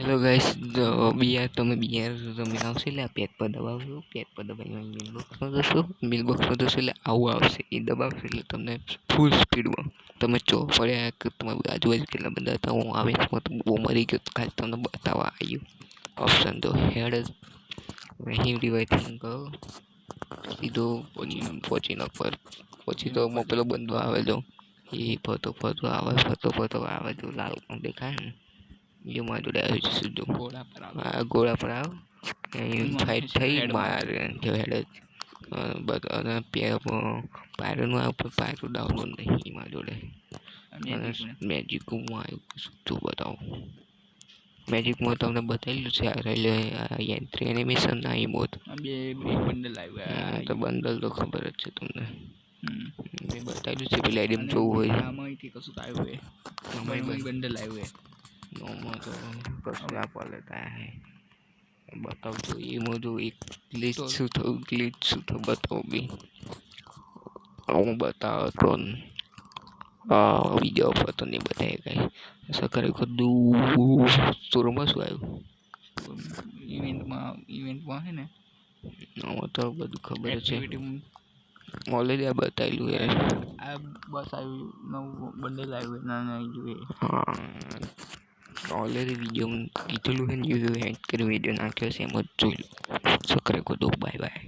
Hello guys, તો BR તમે આવશે એટલે આ પેજ પર દબાવશો. પેજ પર દબાવીને મિલબોક્સમાં જશો. મિલબોક્સમાં જશો એટલે આવું આવશે. એ દબાવશો એટલે તમને ફૂલ સ્પીડમાં તમે જો પડ્યા કે તમારી આજુબાજુ કેટલા બધા હતા. હું આવેશમાં તો બહુ મરી ગયો, ખાલી તમને બતાવવા આવ્યું. ઓપ્શન તો હેડ જ અહીં ડિવાઇસિંગ કરો સીધો પહોંચી ન પર પછી તો પેલો બંધો આવેલો એ ફરતો આવે જો લાલ દેખાય ને ये मार जोड़े है जो घोड़ा पर आओ फाइट થઈ મારે જો હેડ બધા પાયરો નું ઉપર પાયરો ડાઉનલોડ નહીં માર જોડે મેજિક માં આવ્યું શું બતાવું. મેજિકમાં તમને બતાવેલું છે આ રેલવે યંત્રી એનિમેશન ના ઇમોટ બે બંડલ આવ્યા તો બંડલ તો ખબર જ છે તમને. મેં બતાવેલું છે પેલા આઈટમ જોવું હોય આમાંથી કશું આવ્યું બંડલ આવ્યું નોમાં તો કશું ના પડતા હે બતાવજો એમાં જો એક ગ્લિચ શું થયું બતાવો બી હું બતાવો તો વિડીયો પર તો નહીં બતાવે કઈ સકારે દૂર સ્ટોરમાં શું આવ્યું ઇવેન્ટમાં હે ને આમાં તો બધું ખબર છે ઓલરેડી આ બતાવેલું યાર. આ બસ આવ્યું નવું બંડલ આવ્યું નાના જોઈએ. હા ઓલરેડી વિડીયો કીધેલું છે ને યુટ્યુબ હેડ કરી વિડીયો નાખ્યો છે એમ જ જોઈ લો. સકરે કો દો બાય બાય.